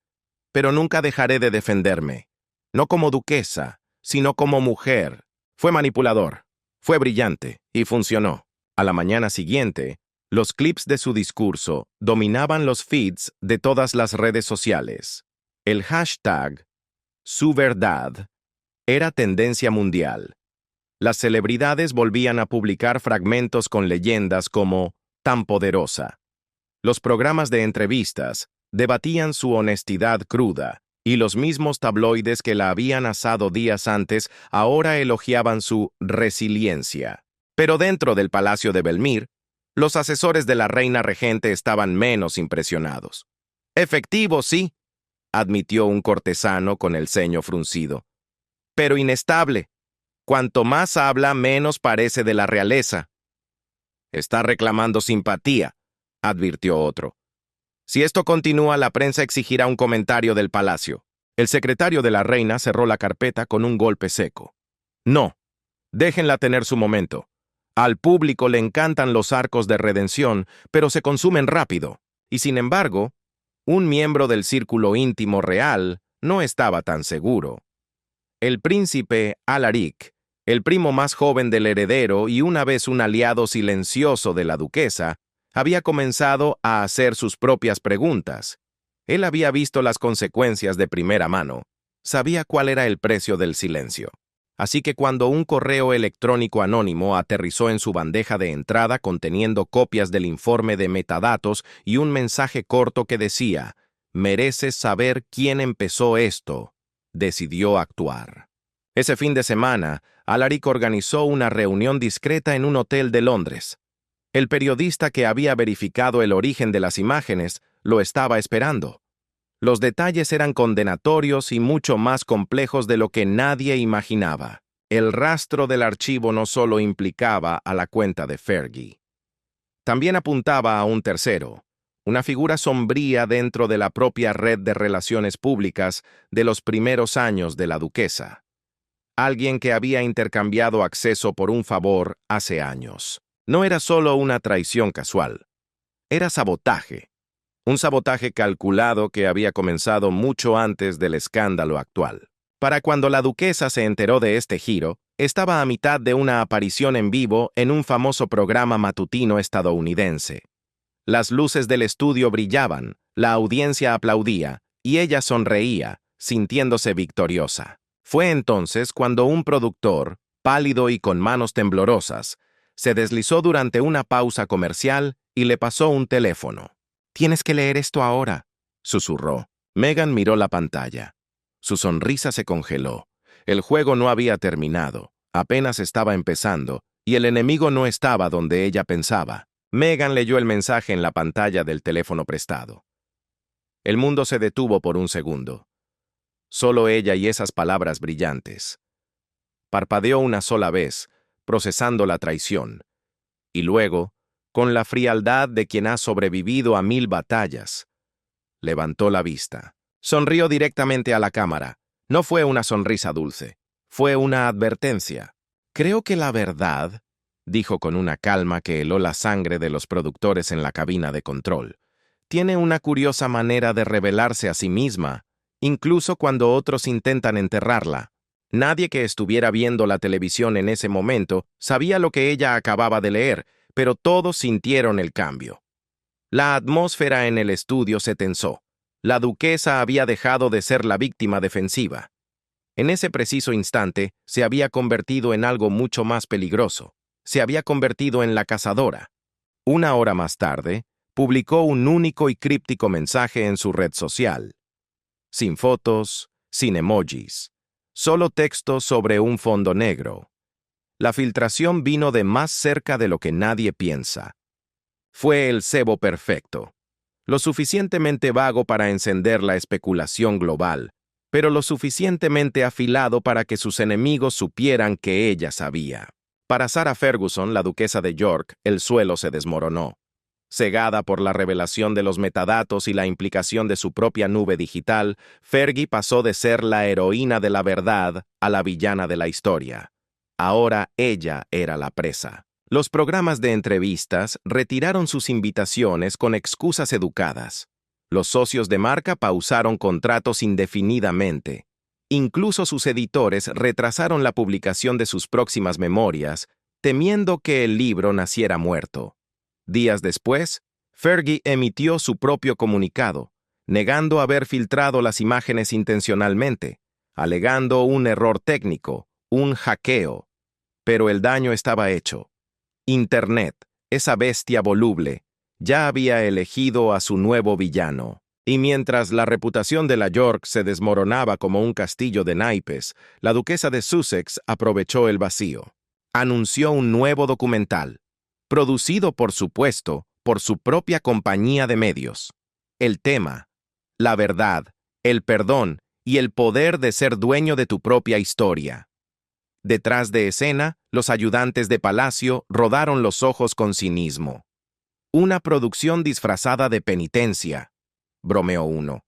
[SPEAKER 1] Pero nunca dejaré de defenderme. No como duquesa, sino como mujer. Fue manipulador, fue brillante y funcionó». A la mañana siguiente, los clips de su discurso dominaban los feeds de todas las redes sociales. El hashtag Su Verdad era tendencia mundial. Las celebridades volvían a publicar fragmentos con leyendas como «tan poderosa». Los programas de entrevistas debatían su honestidad cruda, y los mismos tabloides que la habían asado días antes ahora elogiaban su resiliencia. Pero dentro del Palacio de Belmir, los asesores de la reina regente estaban menos impresionados. «Efectivo, sí», admitió un cortesano con el ceño fruncido. «Pero inestable. Cuanto más habla, menos parece de la realeza». «Está reclamando simpatía», advirtió otro. «Si esto continúa, la prensa exigirá un comentario del palacio». El secretario de la reina cerró la carpeta con un golpe seco. «No, déjenla tener su momento. Al público le encantan los arcos de redención, pero se consumen rápido. Y sin embargo, un miembro del círculo íntimo real no estaba tan seguro. El príncipe Alaric, el primo más joven del heredero y una vez un aliado silencioso de la duquesa, había comenzado a hacer sus propias preguntas. Él había visto las consecuencias de primera mano. Sabía cuál era el precio del silencio. Así que cuando un correo electrónico anónimo aterrizó en su bandeja de entrada conteniendo copias del informe de metadatos y un mensaje corto que decía, «Mereces saber quién empezó esto», decidió actuar. Ese fin de semana, Alaric organizó una reunión discreta en un hotel de Londres. El periodista que había verificado el origen de las imágenes lo estaba esperando. Los detalles eran condenatorios y mucho más complejos de lo que nadie imaginaba. El rastro del archivo no solo implicaba a la cuenta de Fergie. También apuntaba a un tercero, una figura sombría dentro de la propia red de relaciones públicas de los primeros años de la duquesa. Alguien que había intercambiado acceso por un favor hace años. No era solo una traición casual. Era sabotaje. Un sabotaje calculado que había comenzado mucho antes del escándalo actual. Para cuando la duquesa se enteró de este giro, estaba a mitad de una aparición en vivo en un famoso programa matutino estadounidense. Las luces del estudio brillaban, la audiencia aplaudía, y ella sonreía, sintiéndose victoriosa. Fue entonces cuando un productor, pálido y con manos temblorosas, se deslizó durante una pausa comercial y le pasó un teléfono. «Tienes que leer esto ahora», susurró. Meghan miró la pantalla. Su sonrisa se congeló. El juego no había terminado, apenas estaba empezando, y el enemigo no estaba donde ella pensaba. Meghan leyó el mensaje en la pantalla del teléfono prestado. El mundo se detuvo por un segundo. Solo ella y esas palabras brillantes. Parpadeó una sola vez, procesando la traición, y luego, con la frialdad de quien ha sobrevivido a 1000 batallas, levantó la vista. Sonrió directamente a la cámara. No fue una sonrisa dulce, fue una advertencia. «Creo que la verdad», dijo con una calma que heló la sangre de los productores en la cabina de control, «tiene una curiosa manera de revelarse a sí misma, incluso cuando otros intentan enterrarla». Nadie que estuviera viendo la televisión en ese momento sabía lo que ella acababa de leer, pero todos sintieron el cambio. La atmósfera en el estudio se tensó. La duquesa había dejado de ser la víctima defensiva. En ese preciso instante, se había convertido en algo mucho más peligroso. Se había convertido en la cazadora. Una hora más tarde, publicó un único y críptico mensaje en su red social. Sin fotos, sin emojis, solo texto sobre un fondo negro. La filtración vino de más cerca de lo que nadie piensa. Fue el cebo perfecto. Lo suficientemente vago para encender la especulación global, pero lo suficientemente afilado para que sus enemigos supieran que ella sabía. Para Sarah Ferguson, la duquesa de York, el suelo se desmoronó. Cegada por la revelación de los metadatos y la implicación de su propia nube digital, Fergie pasó de ser la heroína de la verdad a la villana de la historia. Ahora ella era la presa. Los programas de entrevistas retiraron sus invitaciones con excusas educadas. Los socios de marca pausaron contratos indefinidamente. Incluso sus editores retrasaron la publicación de sus próximas memorias, temiendo que el libro naciera muerto. Días después, Fergie emitió su propio comunicado, negando haber filtrado las imágenes intencionalmente, alegando un error técnico, un hackeo. Pero el daño estaba hecho. Internet, esa bestia voluble, ya había elegido a su nuevo villano. Y mientras la reputación de la York se desmoronaba como un castillo de naipes, la duquesa de Sussex aprovechó el vacío. Anunció un nuevo documental, producido por supuesto por su propia compañía de medios. El tema, la verdad, el perdón y el poder de ser dueño de tu propia historia. Detrás de escena, los ayudantes de palacio rodaron los ojos con cinismo. Una producción disfrazada de penitencia, bromeó uno.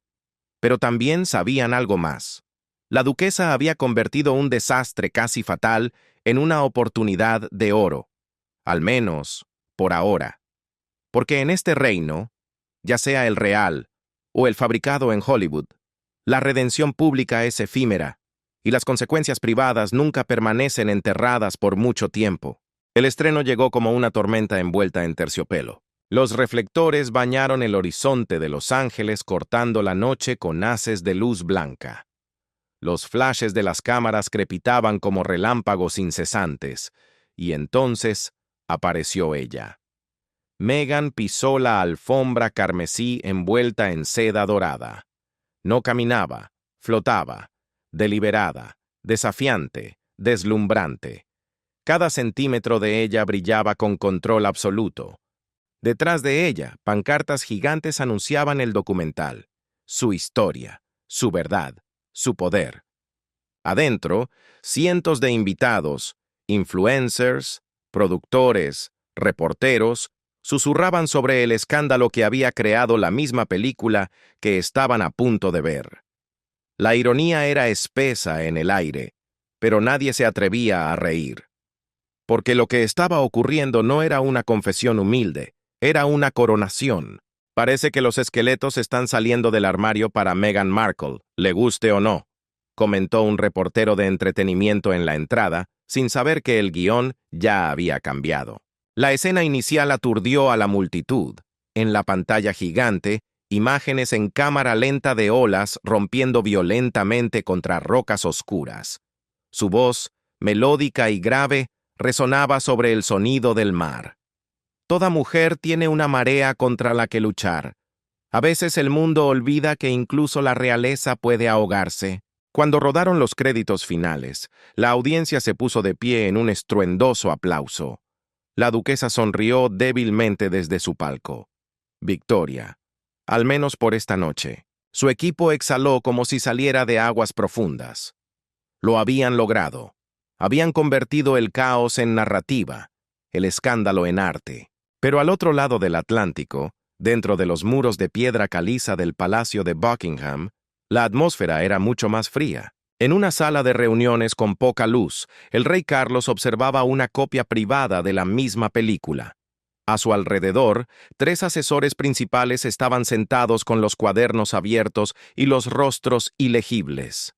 [SPEAKER 1] Pero también sabían algo más. La duquesa había convertido un desastre casi fatal en una oportunidad de oro. Al menos, por ahora. Porque en este reino, ya sea el real o el fabricado en Hollywood, la redención pública es efímera y las consecuencias privadas nunca permanecen enterradas por mucho tiempo. El estreno llegó como una tormenta envuelta en terciopelo. Los reflectores bañaron el horizonte de Los Ángeles cortando la noche con haces de luz blanca. Los flashes de las cámaras crepitaban como relámpagos incesantes, y entonces apareció ella. Meghan pisó la alfombra carmesí envuelta en seda dorada. No caminaba, flotaba, deliberada, desafiante, deslumbrante. Cada centímetro de ella brillaba con control absoluto. Detrás de ella, pancartas gigantes anunciaban el documental, su historia, su verdad, su poder. Adentro, cientos de invitados, influencers, productores, reporteros, susurraban sobre el escándalo que había creado la misma película que estaban a punto de ver. La ironía era espesa en el aire, pero nadie se atrevía a reír. Porque lo que estaba ocurriendo no era una confesión humilde, era una coronación. Parece que los esqueletos están saliendo del armario para Meghan Markle, le guste o no, comentó un reportero de entretenimiento en la entrada, sin saber que el guión ya había cambiado. La escena inicial aturdió a la multitud. En la pantalla gigante, imágenes en cámara lenta de olas rompiendo violentamente contra rocas oscuras. Su voz, melódica y grave, resonaba sobre el sonido del mar. Toda mujer tiene una marea contra la que luchar. A veces el mundo olvida que incluso la realeza puede ahogarse. Cuando rodaron los créditos finales, la audiencia se puso de pie en un estruendoso aplauso. La duquesa sonrió débilmente desde su palco. Victoria. Al menos por esta noche. Su equipo exhaló como si saliera de aguas profundas. Lo habían logrado. Habían convertido el caos en narrativa, el escándalo en arte. Pero al otro lado del Atlántico, dentro de los muros de piedra caliza del Palacio de Buckingham, la atmósfera era mucho más fría. En una sala de reuniones con poca luz, el rey Carlos observaba una copia privada de la misma película. A su alrededor, 3 asesores principales estaban sentados con los cuadernos abiertos y los rostros ilegibles.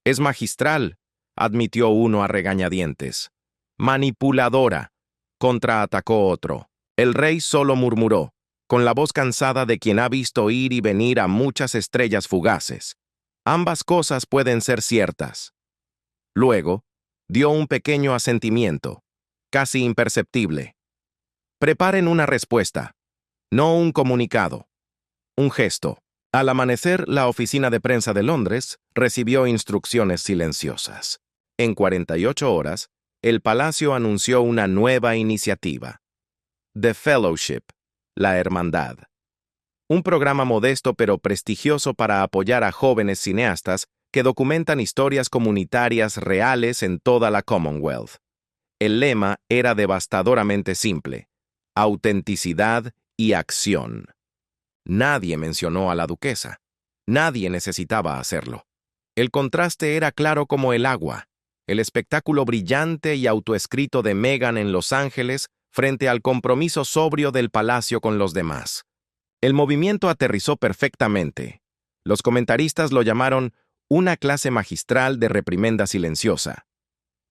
[SPEAKER 1] «Es magistral», admitió uno a regañadientes. «Manipuladora», contraatacó otro. El rey solo murmuró, con la voz cansada de quien ha visto ir y venir a muchas estrellas fugaces. «Ambas cosas pueden ser ciertas». Luego, dio un pequeño asentimiento, casi imperceptible. «Preparen una respuesta, no un comunicado, un gesto». Al amanecer, la oficina de prensa de Londres recibió instrucciones silenciosas. En 48 horas, el palacio anunció una nueva iniciativa. The Fellowship, la Hermandad. Un programa modesto pero prestigioso para apoyar a jóvenes cineastas que documentan historias comunitarias reales en toda la Commonwealth. El lema era devastadoramente simple: autenticidad y acción. Nadie mencionó a la duquesa. Nadie necesitaba hacerlo. El contraste era claro como el agua. El espectáculo brillante y autoescrito de Meghan en Los Ángeles frente al compromiso sobrio del palacio con los demás. El movimiento aterrizó perfectamente. Los comentaristas lo llamaron una clase magistral de reprimenda silenciosa.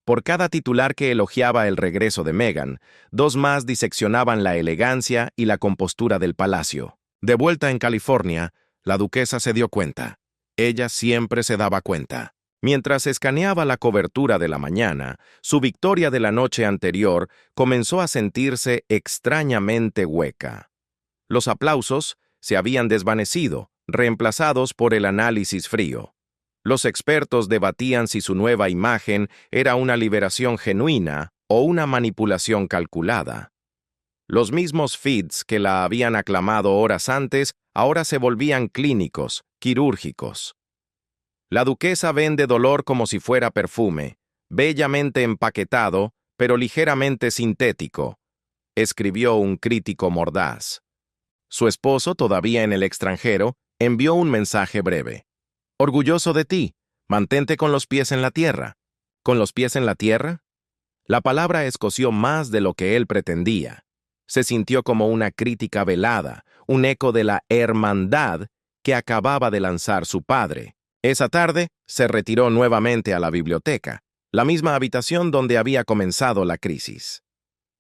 [SPEAKER 1] Por cada titular que elogiaba el regreso de Meghan, 2 más diseccionaban la elegancia y la compostura del palacio. De vuelta en California, la duquesa se dio cuenta. Ella siempre se daba cuenta. Mientras escaneaba la cobertura de la mañana, su victoria de la noche anterior comenzó a sentirse extrañamente hueca. Los aplausos se habían desvanecido, reemplazados por el análisis frío. Los expertos debatían si su nueva imagen era una liberación genuina o una manipulación calculada. Los mismos feeds que la habían aclamado horas antes ahora se volvían clínicos, quirúrgicos. La duquesa vende dolor como si fuera perfume, bellamente empaquetado, pero ligeramente sintético, escribió un crítico mordaz. Su esposo, todavía en el extranjero, envió un mensaje breve. «Orgulloso de ti, mantente con los pies en la tierra». ¿Con los pies en la tierra? La palabra escoció más de lo que él pretendía. Se sintió como una crítica velada, un eco de la hermandad que acababa de lanzar su padre. Esa tarde, se retiró nuevamente a la biblioteca, la misma habitación donde había comenzado la crisis.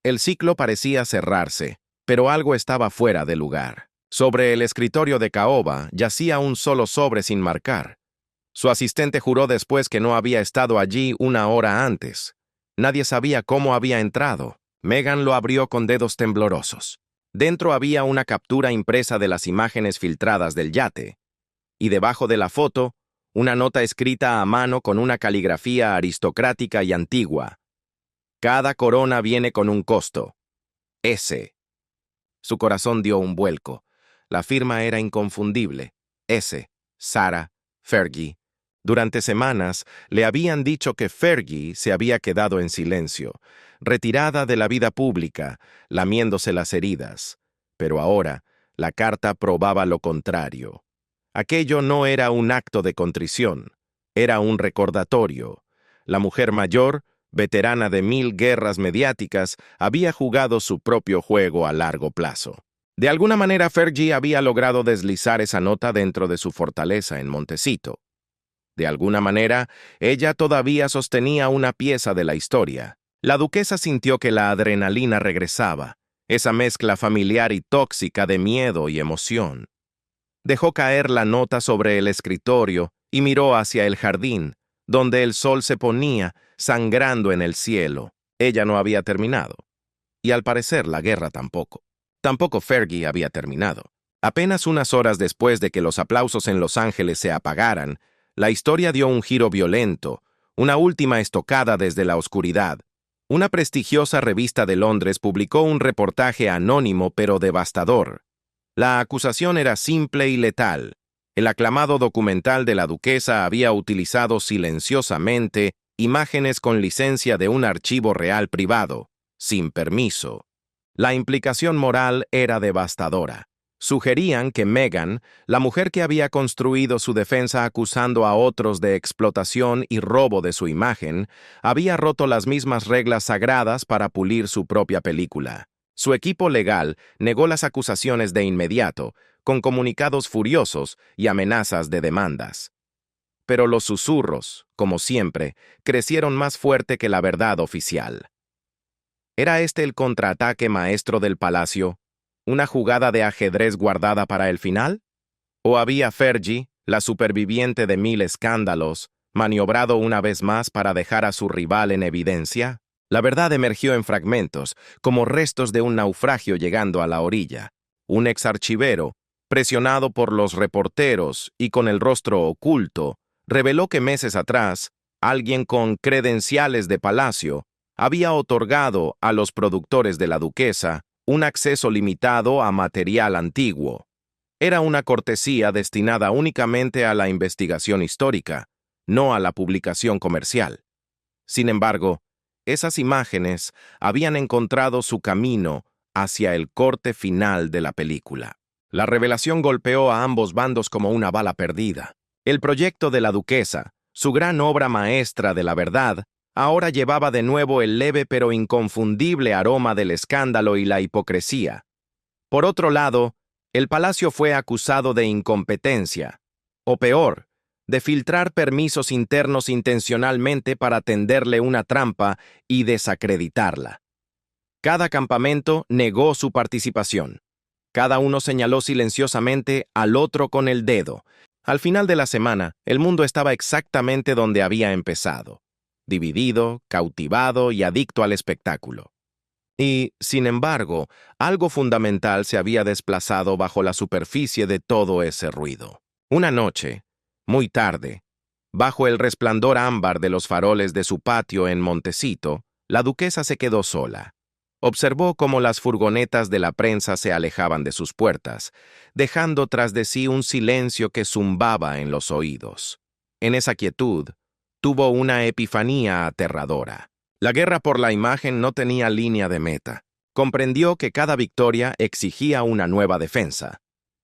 [SPEAKER 1] El ciclo parecía cerrarse, pero algo estaba fuera de lugar. Sobre el escritorio de Caoba yacía un solo sobre sin marcar. Su asistente juró después que no había estado allí una hora antes. Nadie sabía cómo había entrado. Meghan lo abrió con dedos temblorosos. Dentro había una captura impresa de las imágenes filtradas del yate. Y debajo de la foto, una nota escrita a mano con una caligrafía aristocrática y antigua. Cada corona viene con un costo. S. Su corazón dio un vuelco. La firma era inconfundible. S. Sarah Fergie. Durante semanas le habían dicho que Fergie se había quedado en silencio, retirada de la vida pública, lamiéndose las heridas. Pero ahora, la carta probaba lo contrario. Aquello no era un acto de contrición, era un recordatorio. La mujer mayor, veterana de 1000 guerras mediáticas, había jugado su propio juego a largo plazo. De alguna manera, Fergie había logrado deslizar esa nota dentro de su fortaleza en Montecito. De alguna manera, ella todavía sostenía una pieza de la historia. La duquesa sintió que la adrenalina regresaba, esa mezcla familiar y tóxica de miedo y emoción. Dejó caer la nota sobre el escritorio y miró hacia el jardín, donde el sol se ponía, sangrando en el cielo. Ella no había terminado. Y al parecer la guerra tampoco. Tampoco Fergie había terminado. Apenas unas horas después de que los aplausos en Los Ángeles se apagaran, la historia dio un giro violento, una última estocada desde la oscuridad. Una prestigiosa revista de Londres publicó un reportaje anónimo pero devastador. La acusación era simple y letal. El aclamado documental de la duquesa había utilizado silenciosamente imágenes con licencia de un archivo real privado, sin permiso. La implicación moral era devastadora. Sugerían que Meghan, la mujer que había construido su defensa acusando a otros de explotación y robo de su imagen, había roto las mismas reglas sagradas para pulir su propia película. Su equipo legal negó las acusaciones de inmediato, con comunicados furiosos y amenazas de demandas. Pero los susurros, como siempre, crecieron más fuerte que la verdad oficial. ¿Era este el contraataque maestro del palacio? ¿Una jugada de ajedrez guardada para el final? ¿O había Fergie, la superviviente de 1000 escándalos, maniobrado una vez más para dejar a su rival en evidencia? La verdad emergió en fragmentos, como restos de un naufragio llegando a la orilla. Un exarchivero, presionado por los reporteros y con el rostro oculto, reveló que meses atrás, alguien con credenciales de palacio había otorgado a los productores de la duquesa un acceso limitado a material antiguo. Era una cortesía destinada únicamente a la investigación histórica, no a la publicación comercial. Sin embargo, esas imágenes habían encontrado su camino hacia el corte final de la película. La revelación golpeó a ambos bandos como una bala perdida. El proyecto de la duquesa, su gran obra maestra de la verdad, ahora llevaba de nuevo el leve pero inconfundible aroma del escándalo y la hipocresía. Por otro lado, el palacio fue acusado de incompetencia, o peor, de filtrar permisos internos intencionalmente para tenderle una trampa y desacreditarla. Cada campamento negó su participación. Cada uno señaló silenciosamente al otro con el dedo. Al final de la semana, el mundo estaba exactamente donde había empezado: dividido, cautivado y adicto al espectáculo. Y, sin embargo, algo fundamental se había desplazado bajo la superficie de todo ese ruido. Una noche, muy tarde, bajo el resplandor ámbar de los faroles de su patio en Montecito, la duquesa se quedó sola. Observó cómo las furgonetas de la prensa se alejaban de sus puertas, dejando tras de sí un silencio que zumbaba en los oídos. En esa quietud, tuvo una epifanía aterradora. La guerra por la imagen no tenía línea de meta. Comprendió que cada victoria exigía una nueva defensa.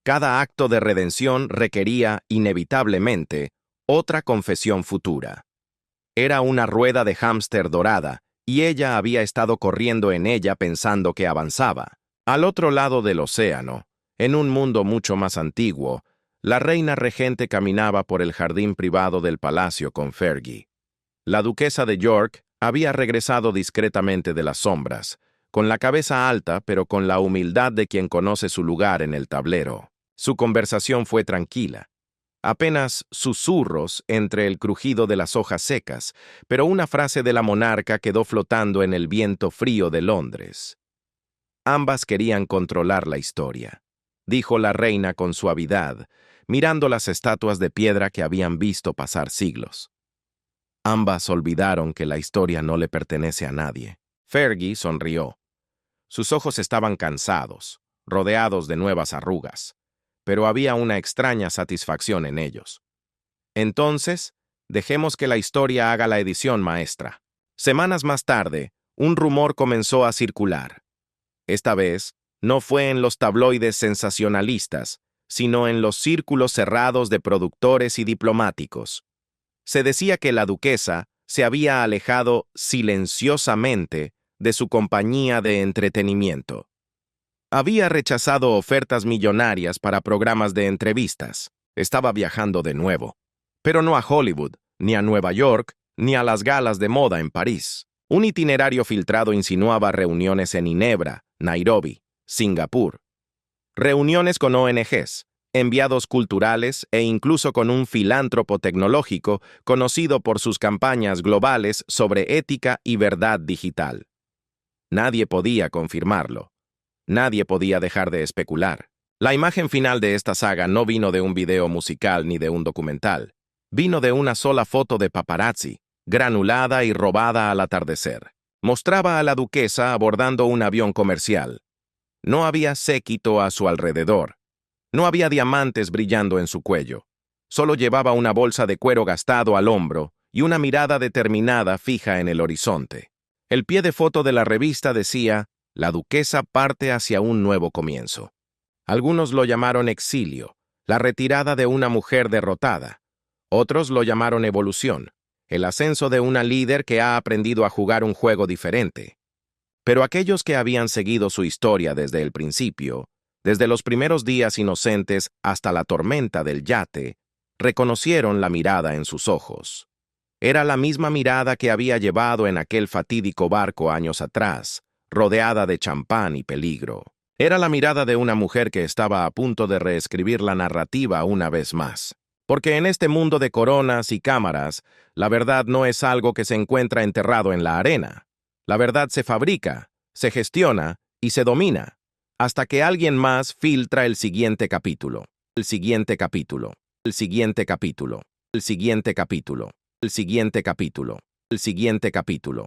[SPEAKER 1] Cada acto de redención requería, inevitablemente, otra confesión futura. Era una rueda de hámster dorada, y ella había estado corriendo en ella pensando que avanzaba. Al otro lado del océano, en un mundo mucho más antiguo, la reina regente caminaba por el jardín privado del palacio con Fergie. La duquesa de York había regresado discretamente de las sombras, con la cabeza alta pero con la humildad de quien conoce su lugar en el tablero. Su conversación fue tranquila. Apenas susurros entre el crujido de las hojas secas, pero una frase de la monarca quedó flotando en el viento frío de Londres. Ambas querían controlar la historia, dijo la reina con suavidad, mirando las estatuas de piedra que habían visto pasar siglos. Ambas olvidaron que la historia no le pertenece a nadie. Fergie sonrió. Sus ojos estaban cansados, rodeados de nuevas arrugas, pero había una extraña satisfacción en ellos. Entonces, dejemos que la historia haga la edición maestra. Semanas más tarde, un rumor comenzó a circular. Esta vez, no fue en los tabloides sensacionalistas, sino en los círculos cerrados de productores y diplomáticos. Se decía que la duquesa se había alejado silenciosamente de su compañía de entretenimiento. Había rechazado ofertas millonarias para programas de entrevistas. Estaba viajando de nuevo, pero no a Hollywood, ni a Nueva York, ni a las galas de moda en París. Un itinerario filtrado insinuaba reuniones en Ginebra, Nairobi, Singapur. Reuniones con ONGs, enviados culturales e incluso con un filántropo tecnológico conocido por sus campañas globales sobre ética y verdad digital. Nadie podía confirmarlo. Nadie podía dejar de especular. La imagen final de esta saga no vino de un video musical ni de un documental. Vino de una sola foto de paparazzi, granulada y robada al atardecer. Mostraba a la duquesa abordando un avión comercial. No había séquito a su alrededor. No había diamantes brillando en su cuello. Solo llevaba una bolsa de cuero gastado al hombro y una mirada determinada fija en el horizonte. El pie de foto de la revista decía: la duquesa parte hacia un nuevo comienzo. Algunos lo llamaron exilio, la retirada de una mujer derrotada. Otros lo llamaron evolución, el ascenso de una líder que ha aprendido a jugar un juego diferente. Pero aquellos que habían seguido su historia desde el principio, desde los primeros días inocentes hasta la tormenta del yate, reconocieron la mirada en sus ojos. Era la misma mirada que había llevado en aquel fatídico barco años atrás, rodeada de champán y peligro. Era la mirada de una mujer que estaba a punto de reescribir la narrativa una vez más. Porque en este mundo de coronas y cámaras, la verdad no es algo que se encuentra enterrado en la arena. La verdad se fabrica, se gestiona y se domina, hasta que alguien más filtra el siguiente capítulo, el siguiente capítulo, el siguiente capítulo, el siguiente capítulo, el siguiente capítulo, el siguiente capítulo.